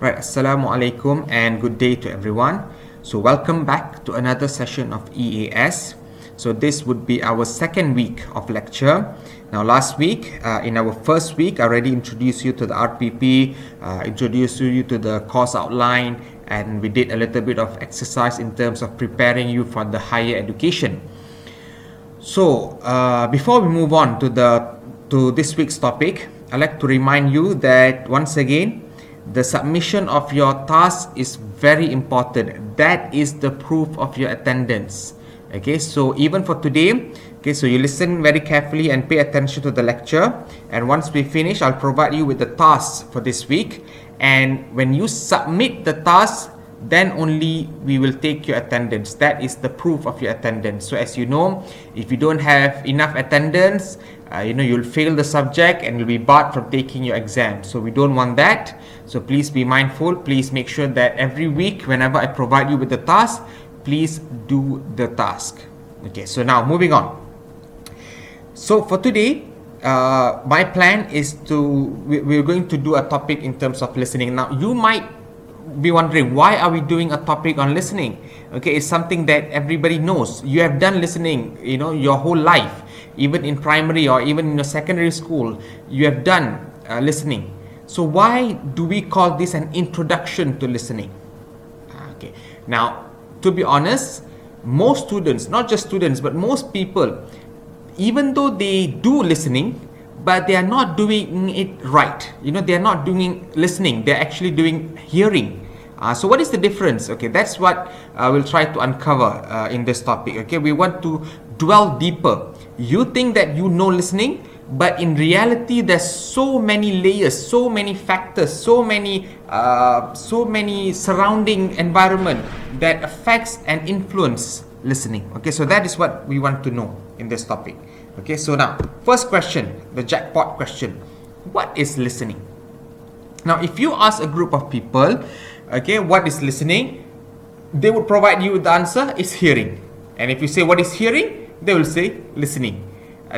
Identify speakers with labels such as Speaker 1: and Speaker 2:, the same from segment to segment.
Speaker 1: Right, Assalamu alaikum and good day to everyone. So welcome back to another session of EAS. So this would be our second week of lecture. Now last week, in our first week, I already introduced you to the RPP, introduced you to the course outline, and we did a little bit of exercise in terms of preparing you for the higher education. So before we move on to this week's topic, I'd like to remind you that once again, the submission of your task is very important. That is the proof of your attendance. Okay, so even for today, okay, so you listen very carefully and pay attention to the lecture. And once we finish, I'll provide you with the tasks for this week. And when you submit the task, then only we will take your attendance. That is the proof of your attendance. So as you know, if you don't have enough attendance, you'll fail the subject and you'll be barred from taking your exam. So we don't want that. So please be mindful. Please make sure that every week, whenever I provide you with the task, please do the task. Okay, so now moving on. So for today, my plan is we're going to do a topic in terms of listening. Now you might be wondering, why are we doing a topic on listening? Okay, it's something that everybody knows. You have done listening, your whole life. Even in primary or even in your secondary school, you have done listening. So why do we call this an introduction to listening? Okay, now to be honest, most students, not just students, but most people, even though they do listening, but they are not doing it right. They are not doing listening. They're actually doing hearing. So what is the difference? Okay, that's what we'll try to uncover in this topic. Okay, we want to dwell deeper. You think that you know listening, but in reality, there's so many layers, so many factors, so many surrounding environment that affects and influence listening. Okay, so that is what we want to know in this topic. Okay, so now, first question, the jackpot question. What is listening? Now, if you ask a group of people, okay, what is listening? They would provide you with the answer, is hearing. And if you say, what is hearing? They will say, listening.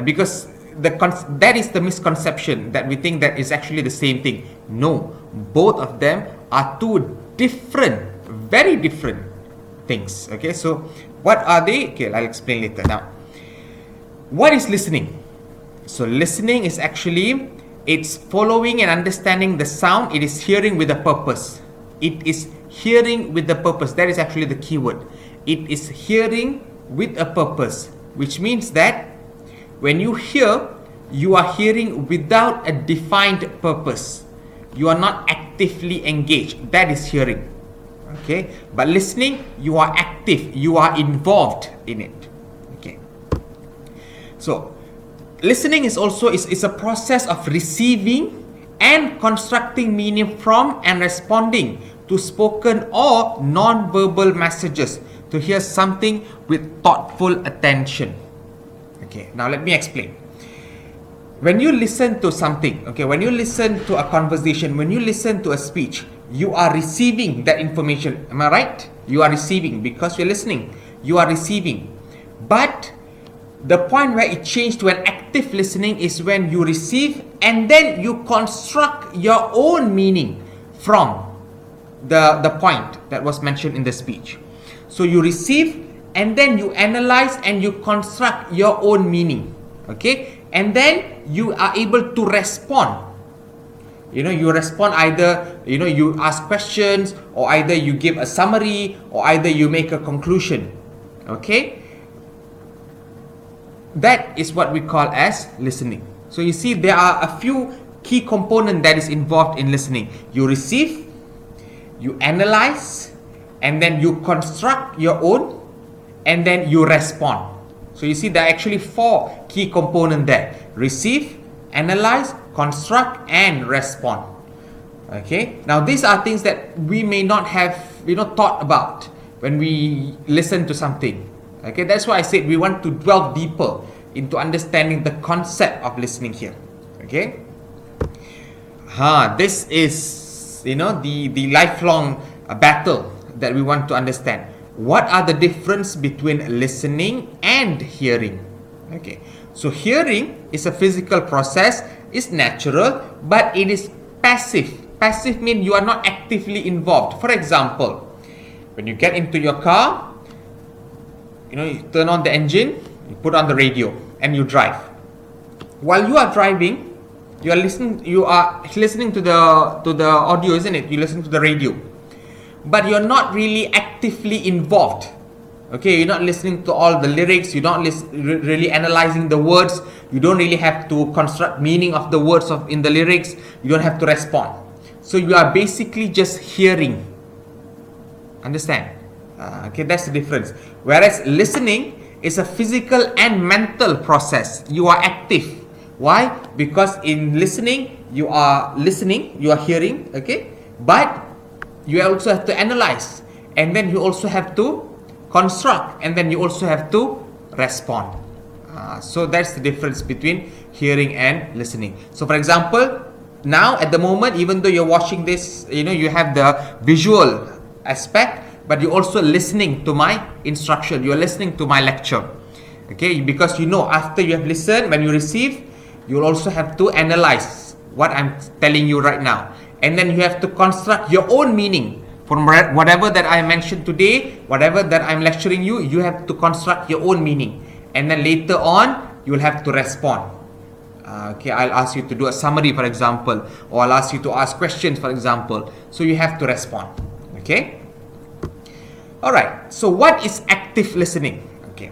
Speaker 1: Because that is the misconception, that we think that is actually the same thing. No, both of them are two different, very different things. Okay, so what are they? Okay, I'll explain later. Now, what is listening? So listening is actually, it's following and understanding the sound. It is hearing with a purpose. It is hearing with the purpose. That is actually the key word. It is hearing with a purpose, which means that when you hear, you are hearing without a defined purpose. You are not actively engaged. That is hearing. Okay, but listening, you are active. You are involved in it. Okay. So, listening is also is a process of receiving and constructing meaning from and responding to spoken or non-verbal messages, to hear something with thoughtful attention. Okay, now let me explain. When you listen to something, okay, when you listen to a conversation, when you listen to a speech, you are receiving that information. Am I right? You are receiving because you're listening. You are receiving. But the point where it changed to an active listening is when you receive and then you construct your own meaning from the point that was mentioned in the speech. So you receive and then you analyze and you construct your own meaning. Okay? And then you are able to respond. You respond either, you ask questions, or either you give a summary, or either you make a conclusion. Okay? That is what we call as listening. So you see, there are a few key components that is involved in listening. You receive, you analyze, and then you construct your own, and then you respond. So you see, there are actually four key components there. Receive, analyze, construct, and respond. Okay. Now these are things that we may not have, thought about when we listen to something. Okay. That's why I said we want to dwell deeper into understanding the concept of listening here. Okay. This is, the lifelong battle that we want to understand. What are the difference between listening and hearing? Okay, so hearing is a physical process, is natural, but it is passive passive means you are not actively involved. For example, when you get into your car, you turn on the engine, you put on the radio, and you drive. While you are driving, you are listening to the audio, isn't it? You listen to the radio, but you're not really actively involved. Okay, you're not listening to all the lyrics. You're not really analyzing the words. You don't really have to construct meaning of the words in the lyrics. You don't have to respond. So you are basically just hearing. Understand? Okay, that's the difference. Whereas listening is a physical and mental process. You are active. Why? Because in listening, you are hearing, okay? But you also have to analyze, and then you also have to construct, and then you also have to respond. So that's the difference between hearing and listening. So for example, now at the moment, even though you're watching this, you have the visual aspect, but you're also listening to my instruction. You're listening to my lecture. Okay, because after you have listened, when you receive, you'll also have to analyze what I'm telling you right now. And then you have to construct your own meaning. From whatever that I mentioned today, whatever that I'm lecturing you, you have to construct your own meaning. And then later on, you'll have to respond. Okay, I'll ask you to do a summary, for example, or I'll ask you to ask questions, for example. So you have to respond. Okay? Alright, so what is active listening? Okay.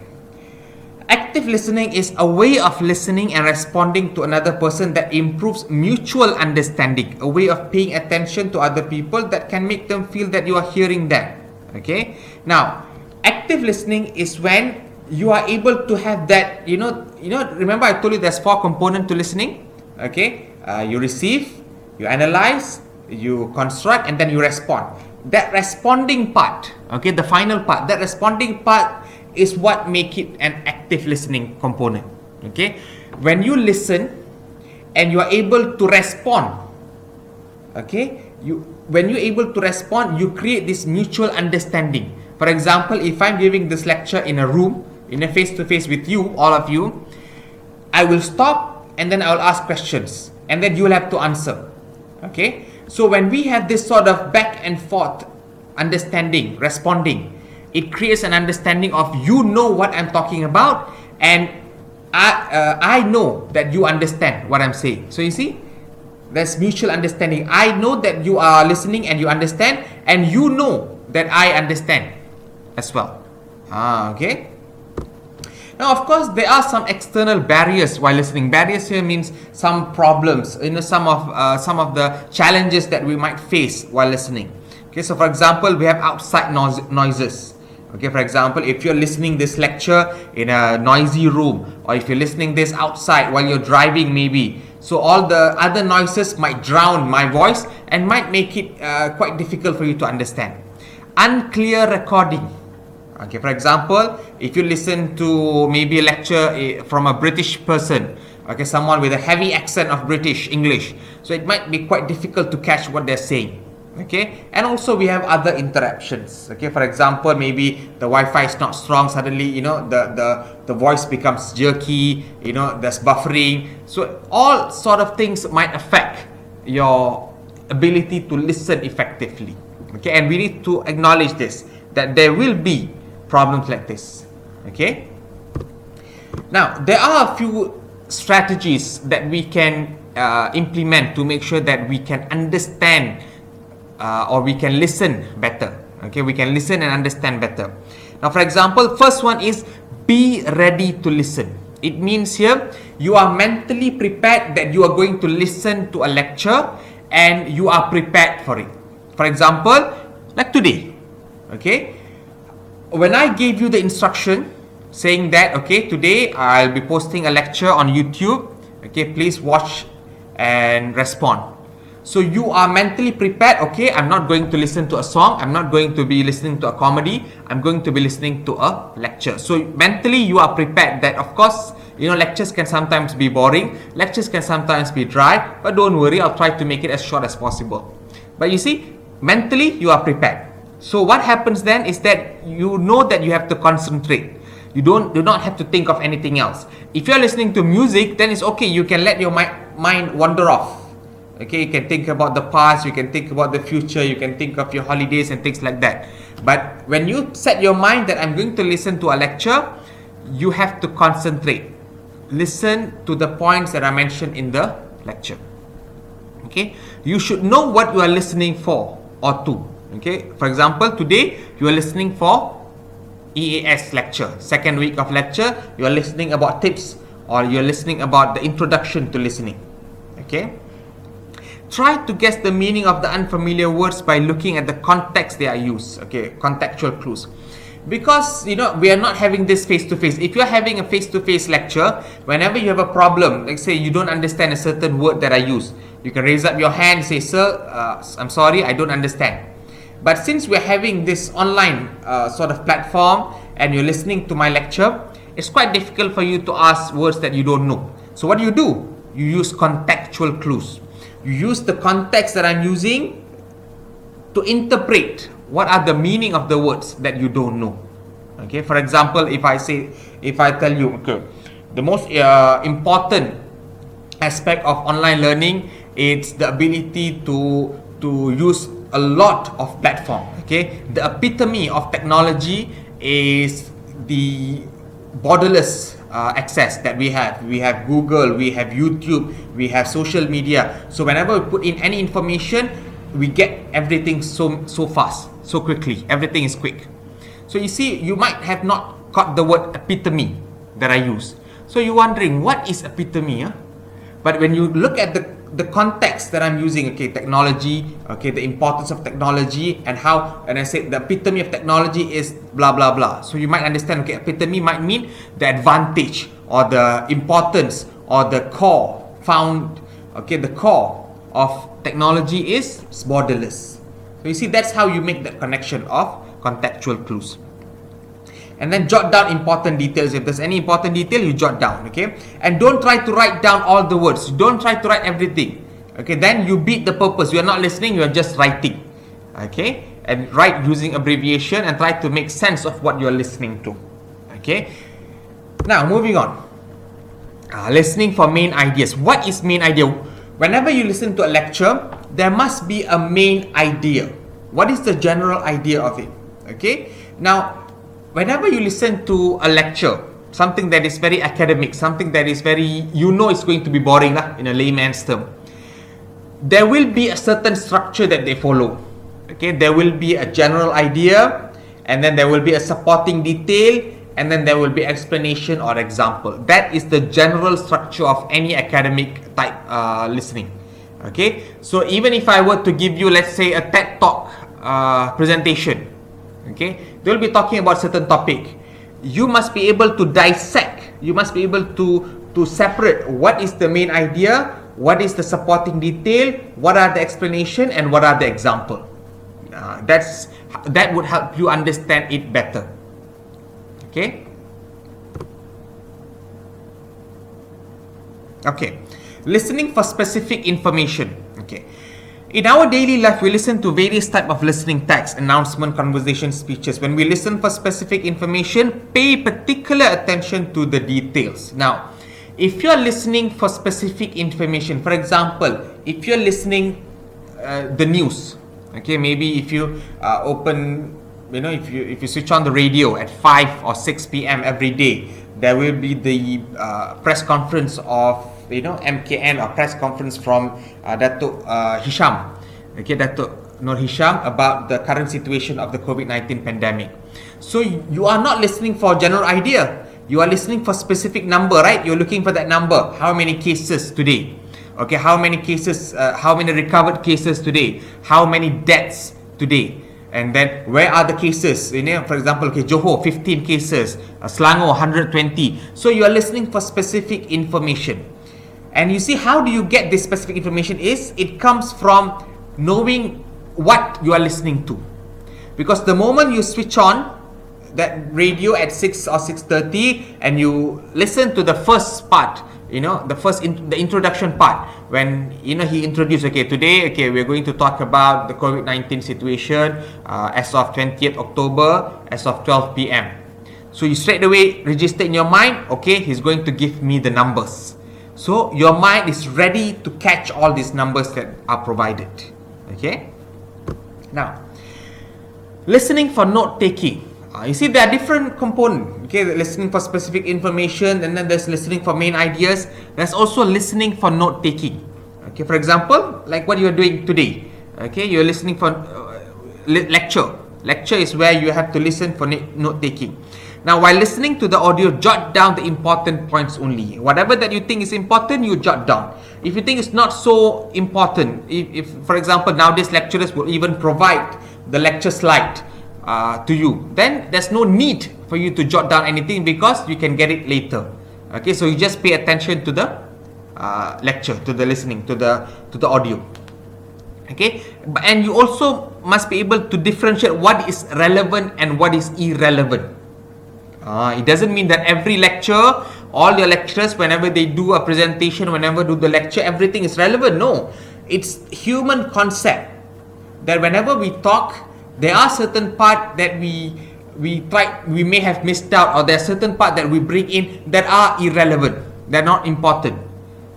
Speaker 1: Active listening is a way of listening and responding to another person that improves mutual understanding, a way of paying attention to other people that can make them feel that you are hearing them. Okay? Now, active listening is when you are able to have that, remember I told you there's 4 components to listening. Okay? You receive, you analyze, you construct, and then you respond. That responding part, okay, the final part, that responding part is what make it an active listening component. Okay, when you listen and you are able to respond, okay, when you're able to respond, you create this mutual understanding. For example, if I'm giving this lecture in a room, in a face-to-face with you, all of you, I will stop and then I will ask questions, and then you will have to answer. Okay, so when we have this sort of back and forth understanding, responding, it creates an understanding of what I'm talking about, and I know that you understand what I'm saying. So you see, there's mutual understanding. I know that you are listening and you understand, and you know that I understand as well. Okay. Now, of course, there are some external barriers while listening. Barriers here means some problems, some of the challenges that we might face while listening. Okay, so for example, we have outside noises. Okay, for example, if you're listening this lecture in a noisy room, or if you're listening this outside while you're driving maybe, so all the other noises might drown my voice and might make it quite difficult for you to understand. Unclear recording. Okay, for example, if you listen to maybe a lecture from a British person, okay, someone with a heavy accent of British English, so it might be quite difficult to catch what they're saying. Okay, and also we have other interruptions. Okay, for example, maybe the Wi-Fi is not strong, suddenly the voice becomes jerky, there's buffering. So all sort of things might affect your ability to listen effectively. Okay, and we need to acknowledge this, that there will be problems like this. Okay, now there are a few strategies that we can implement to make sure that we can understand or we can listen better. Okay, we can listen and understand better. Now, for example, first one is be ready to listen. It means here you are mentally prepared that you are going to listen to a lecture and you are prepared for it. For example, like today, okay, when I gave you the instruction saying that, okay, today I'll be posting a lecture on YouTube, okay, please watch and respond. So you are mentally prepared, okay, I'm not going to listen to a song, I'm not going to be listening to a comedy, I'm going to be listening to a lecture. So mentally you are prepared that, of course, lectures can sometimes be boring, lectures can sometimes be dry, but don't worry, I'll try to make it as short as possible. But you see, mentally you are prepared. So what happens then is that you know that you have to concentrate. You do not have to think of anything else. If you're listening to music, then it's okay, you can let your mind wander off. Okay, you can think about the past, you can think about the future, you can think of your holidays and things like that. But when you set your mind that I'm going to listen to a lecture, you have to concentrate. Listen to the points that are mentioned in the lecture. Okay, you should know what you are listening for or to. Okay, for example, today you are listening for EAS lecture, second week of lecture. You are listening about tips, or you are listening about the introduction to listening. Okay, try to guess the meaning of the unfamiliar words by looking at the context they are used. Okay, contextual clues. Because we are not having this face to face. If you are having a face to face lecture, whenever you have a problem, like say you don't understand a certain word that I use, you can raise up your hand and say, sir, I'm sorry, I don't understand. But since we're having this online sort of platform and you're listening to my lecture, it's quite difficult for you to ask words that you don't know. So what do? You use contextual clues. You use the context that I'm using to interpret what are the meaning of the words that you don't know. Okay, for example, if I tell you, okay, the most important aspect of online learning is the ability to use a lot of platform. Okay, the epitome of technology is the borderless access that we have. We have Google, we have YouTube, we have social media. So whenever we put in any information, we get everything so fast, so quickly. Everything is quick. So you see, you might have not caught the word epitome that I use. So you're wondering, what is epitome? But when you look at the context that I'm using, okay, technology, okay, the importance of technology, and I said the epitome of technology is blah blah blah. So you might understand, okay, epitome might mean the advantage or the importance or the core found, okay, the core of technology is borderless. So you see, that's how you make that connection of contextual clues. And then jot down important details. If there's any important detail, you jot down, okay? And don't try to write down all the words. Don't try to write everything. Okay, then you beat the purpose. You are not listening, you are just writing. Okay? And write using abbreviation and try to make sense of what you are listening to. Okay? Now, moving on. Listening for main ideas. What is main idea? Whenever you listen to a lecture, there must be a main idea. What is the general idea of it? Okay? Now, whenever you listen to a lecture, something that is very academic, something that is very, it's going to be boring in a layman's term, there will be a certain structure that they follow. Okay, there will be a general idea, and then there will be a supporting detail, and then there will be explanation or example. That is the general structure of any academic type listening. Okay, so even if I were to give you, let's say, a TED Talk presentation, okay, they will be talking about certain topic. You must be able to dissect. You must be able to separate what is the main idea, what is the supporting detail, what are the explanation, and what are the example. That would help you understand it better. Okay. Okay. Listening for specific information. Okay. In our daily life, we listen to various types of listening text, announcement, conversation, speeches. When we listen for specific information, pay particular attention to the details. Now, if you're listening for specific information, for example, if you're listening the news, okay, maybe if you open, if you switch on the radio at 5 or 6 p.m. every day, there will be the press conference of MKN, or press conference from Datuk Hisham, okay, Datuk Nur Hisham, about the current situation of the COVID-19 pandemic. So you are not listening for general idea. You are listening for specific number, right? You're looking for that number. How many cases today? Okay, how many cases, how many recovered cases today? How many deaths today? And then where are the cases? For example, okay, Johor 15 cases, Selangor 120. So you are listening for specific information. And you see, how do you get this specific information? It comes from knowing what you are listening to. Because the moment you switch on that radio at 6 or 6:30 and you listen to the first part, the introduction part, when he introduced, okay, today, okay, we're going to talk about the COVID-19 situation as of 20th October, as of 12 p.m. So you straight away register in your mind, okay, he's going to give me the numbers. So your mind is ready to catch all these numbers that are provided. Okay. Now, listening for note taking. You see, there are different components. Okay, listening for specific information, and then there's listening for main ideas. There's also listening for note taking. Okay, for example, like what you are doing today. Okay, you're listening for lecture. Lecture is where you have to listen for note taking. Now, while listening to the audio, jot down the important points only. Whatever that you think is important, you jot down. If you think it's not so important, if for example, nowadays lecturers will even provide the lecture slide to you, then there's no need for you to jot down anything because you can get it later. Okay, so you just pay attention to the lecture, to the listening, to the audio. Okay, and you also must be able to differentiate what is relevant and what is irrelevant. It doesn't mean that every lecture, all your lecturers, whenever they do a presentation, whenever do the lecture, everything is relevant. No, it's human concept that whenever we talk, there are certain part that we may have missed out, or there are certain part that we bring in that are irrelevant, they're not important.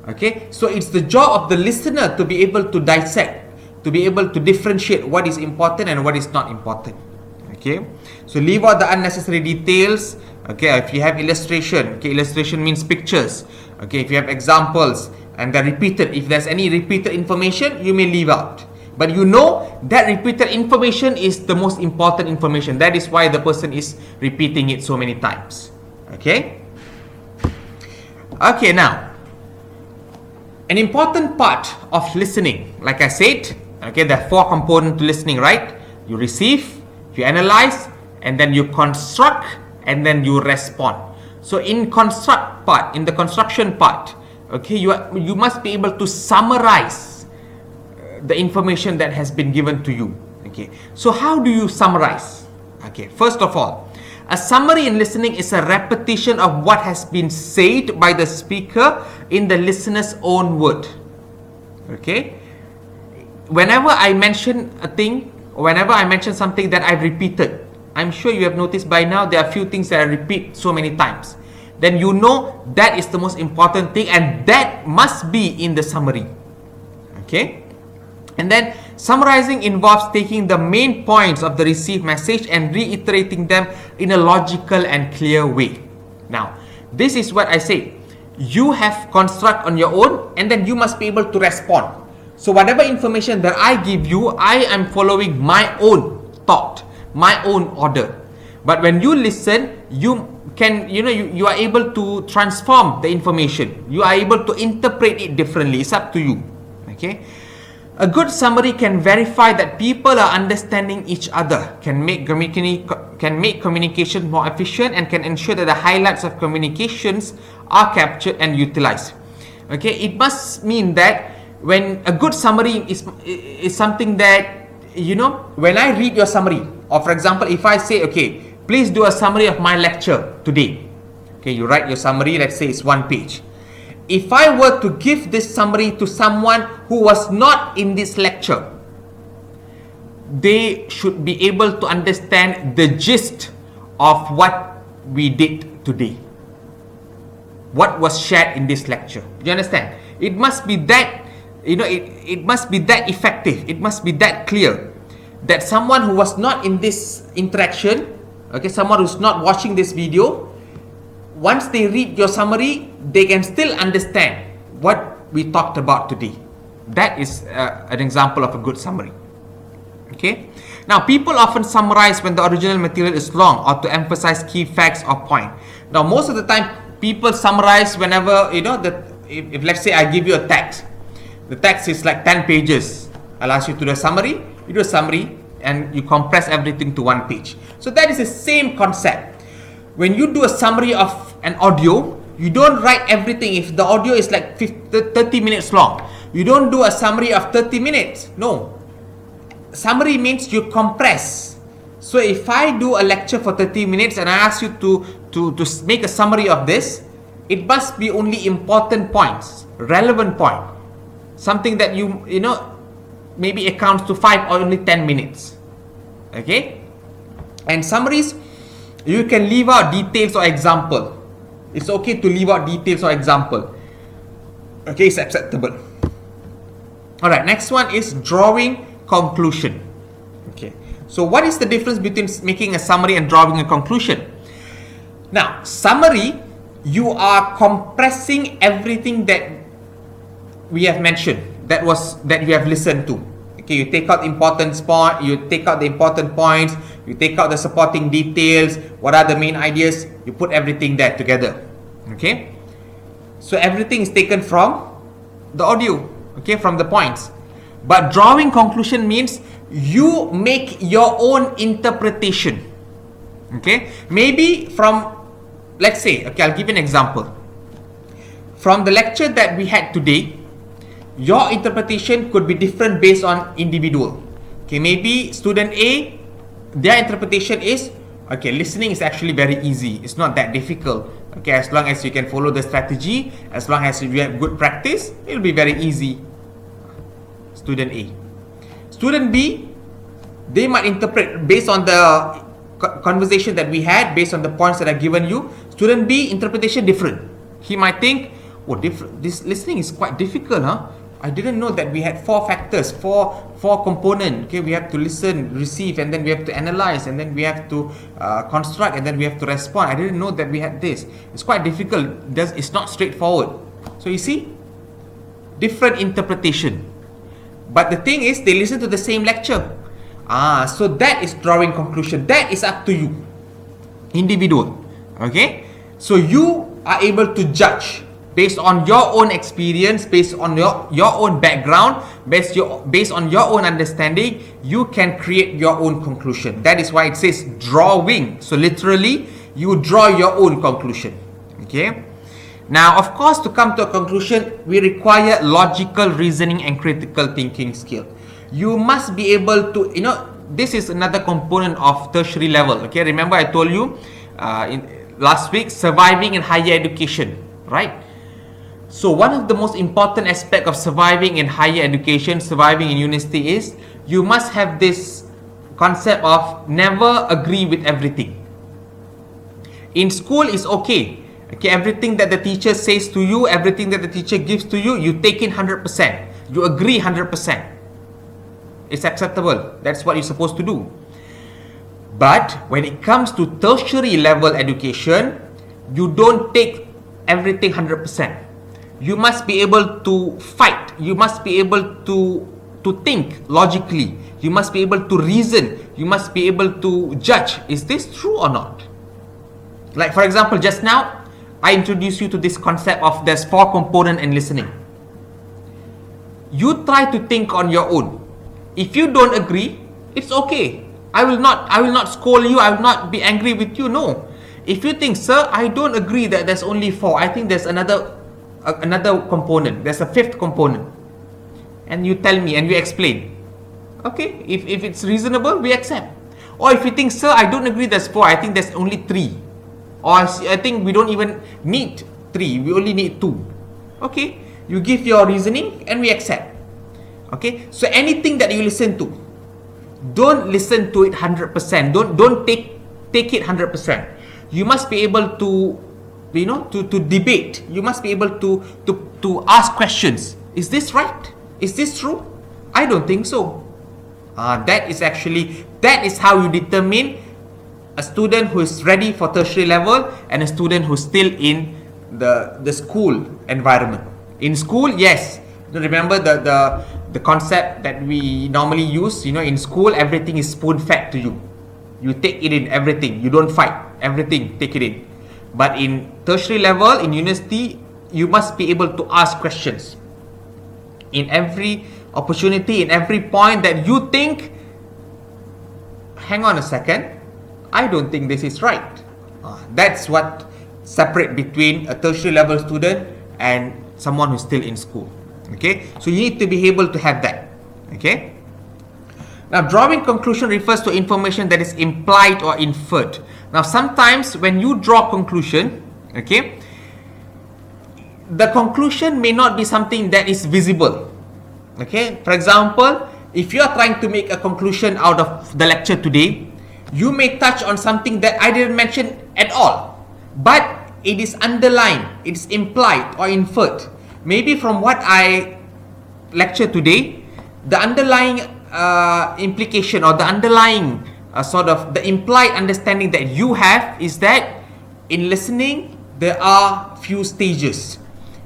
Speaker 1: Okay, so it's the job of the listener to be able to dissect, to be able to differentiate what is important and what is not important. Okay, so leave out the unnecessary details. Okay, if you have illustration, okay, illustration means pictures. Okay, if you have examples and they're repeated, if there's any repeated information, you may leave out. But you know that repeated information is the most important information. That is why the person is repeating it so many times. Okay? Okay, now, an important part of listening, like I said, okay, there are 4 components to listening, right? You receive, you analyze, and then you construct, and then you respond. So in the construction part, okay, you must be able to summarize the information that has been given to you. Okay, so how do you summarize? Okay, first of all, a summary in listening is a repetition of what has been said by the speaker in the listener's own word. Okay, whenever I mention a thing, whenever I mention something that I've repeated, I'm sure you have noticed by now there are few things that I repeat so many times. Then you know that is the most important thing, and that must be in the summary. Okay? And then summarizing involves taking the main points of the received message and reiterating them in a logical and clear way. Now, this is what I say. You have construct on your own, and then you must be able to respond. So whatever information that I give you, I am following my own thought, my own order. But when you listen, you can, you are able to transform the information. You are able to interpret it differently. It's up to you. Okay? A good summary can verify that people are understanding each other, can make communication more efficient, and can ensure that the highlights of communications are captured and utilized. Okay? It must mean that when a good summary is something that, when I read your summary, or for example, if I say, okay, please do a summary of my lecture today. Okay, you write your summary, let's say it's 1 page. If I were to give this summary to someone who was not in this lecture, they should be able to understand the gist of what we did today, what was shared in this lecture. You understand? It must be that, it must be that effective, it must be that clear, that someone who was not in this interaction, okay, someone who's not watching this video, once they read your summary, they can still understand what we talked about today. That is an example of a good summary. Okay. Now, people often summarize when the original material is long or to emphasize key facts or point. Now, most of the time, people summarize whenever, if let's say I give you a text. The text is like 10 pages. I'll ask you to do a summary. You do a summary and you compress everything to 1 page. So that is the same concept. When you do a summary of an audio, you don't write everything. If the audio is like 30 minutes long, you don't do a summary of 30 minutes. No. Summary means you compress. So if I do a lecture for 30 minutes and I ask you to make a summary of this, it must be only important points, relevant point. Something that maybe accounts to 5 or only 10 minutes. Okay? And summaries, you can leave out details or example. It's okay to leave out details or example. Okay, it's acceptable. Alright, next one is drawing conclusion. Okay, so what is the difference between making a summary and drawing a conclusion? Now, summary, you are compressing everything that we have mentioned, that you have listened to. Okay, you take out the important points, you take out the supporting details, what are the main ideas, you put everything there together. Okay, so everything is taken from the audio, okay, from the points. But drawing conclusion means you make your own interpretation. Okay, maybe from, let's say, okay, I'll give you an example. From the lecture that we had today, your interpretation could be different based on individual. Okay, maybe student A, their interpretation is, okay, listening is actually very easy. It's not that difficult. Okay, as long as you can follow the strategy, as long as you have good practice, it will be very easy. Student A. Student B, they might interpret based on the conversation that we had, based on the points that I've given you. Student B, interpretation different. He might think, oh, this listening is quite difficult, huh? I didn't know that we had 4 factors, four components. Okay, we have to listen, receive, and then we have to analyze, and then we have to construct, and then we have to respond. I didn't know that we had this. It's quite difficult. It's not straightforward. So you see, different interpretation. But the thing is, they listen to the same lecture. So that is drawing conclusion. That is up to you, individual. Okay, so you are able to judge based on your own experience, based on your own background, based on your own understanding. You can create your own conclusion. That is why it says drawing. So literally, you draw your own conclusion. Okay. Now, of course, to come to a conclusion, we require logical reasoning and critical thinking skill. You must be able to, this is another component of tertiary level. Okay, remember I told you last week, surviving in higher education, right? So one of the most important aspects of surviving in higher education, surviving in university, is you must have this concept of never agree with everything. In school is okay. Okay, everything that the teacher says to you, everything that the teacher gives to you, you take in 100%. You agree 100%. It's acceptable. That's what you're supposed to do. But when it comes to tertiary level education, you don't take everything 100%. You must be able to fight. You must be able to think logically. You must be able to reason. You must be able to judge. Is this true or not? Like, for example, just now, I introduced you to this concept of there's 4 components in listening. You try to think on your own. If you don't agree, it's okay. I will not scold you. I will not be angry with you. No. If you think, sir, I don't agree that there's only 4. I think there's another component. There's a 5th component. And you tell me and you explain. Okay. If it's reasonable, we accept. Or if you think, sir, I don't agree there's 4. I think there's only 3. Or I think we don't even need 3. We only need 2. Okay. You give your reasoning and we accept. Okay. So anything that you listen to, don't listen to it 100%. Don't take it 100%. You must be able to, to debate. You must be able to ask questions. Is this right? Is this true? I don't think so. That is how you determine a student who is ready for tertiary level and a student who's still in the school environment. In school, yes. Remember the concept that we normally use, in school, everything is spoon-fed to you. You take it in, everything. You don't fight. Everything, take it in. But in tertiary level, in university, you must be able to ask questions. In every opportunity, in every point that you think, hang on a second, I don't think this is right. That's what separates between a tertiary level student and someone who's still in school. Okay, so you need to be able to have that. Okay. Now, drawing conclusion refers to information that is implied or inferred. Now, sometimes when you draw conclusion, okay, the conclusion may not be something that is visible. Okay, for example, if you are trying to make a conclusion out of the lecture today, you may touch on something that I didn't mention at all, but it is underlined, it's implied or inferred. maybe from what I lecture today, the underlying implication or the underlying sort of the implied understanding that you have is that in listening there are few stages.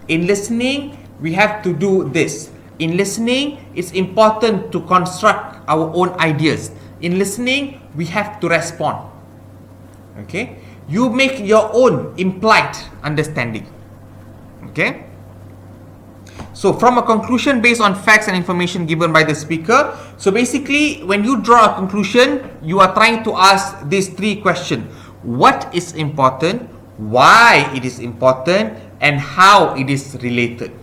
Speaker 1: In listening we have to do this. In listening it's important to construct our own ideas. In listening we have to respond. Okay, you make your own implied understanding. Okay, so from a conclusion based on facts and information given by the speaker, so basically when you draw a conclusion, you are trying to ask these three questions: what is important, why it is important, and how it is related.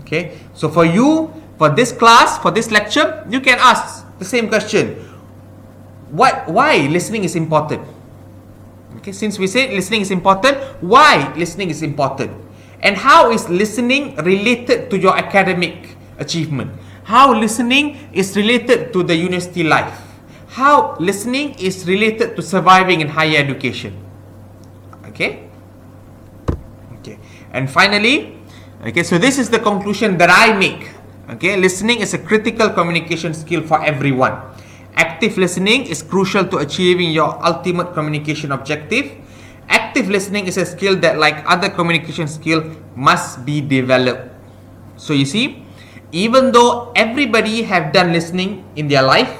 Speaker 1: Okay, so for you, for this class, for this lecture, you can ask the same question: why listening is important? Okay, since we said listening is important, why listening is important? And how is listening related to your academic achievement? How listening is related to the university life? How listening is related to surviving in higher education? Okay? Okay. And finally, okay, so this is the conclusion that I make. Okay, listening is a critical communication skill for everyone. Active listening is crucial to achieving your ultimate communication objective. Active listening is a skill that, like other communication skill, must be developed. So you see, even though everybody have done listening in their life,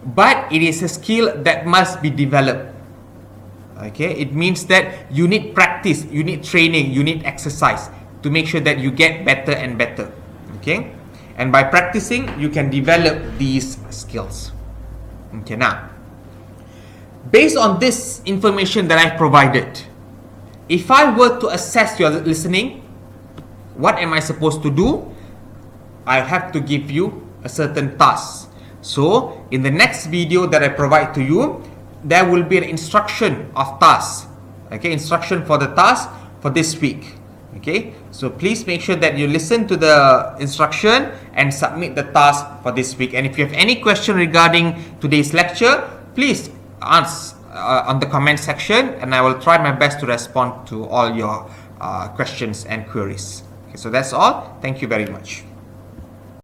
Speaker 1: but it is a skill that must be developed. Okay, it means that you need practice, you need training, you need exercise to make sure that you get better and better. Okay, and by practicing, you can develop these skills. Okay, now, based on this information that I provided, if I were to assess your listening, what am I supposed to do? I have to give you a certain task. So, in the next video that I provide to you, there will be an instruction of tasks. Okay, instruction for the task for this week. Okay, so please make sure that you listen to the instruction and submit the task for this week. And if you have any question regarding today's lecture, please ask on the comment section, and I will try my best to respond to all your questions and queries. Okay, so that's all. Thank you very much.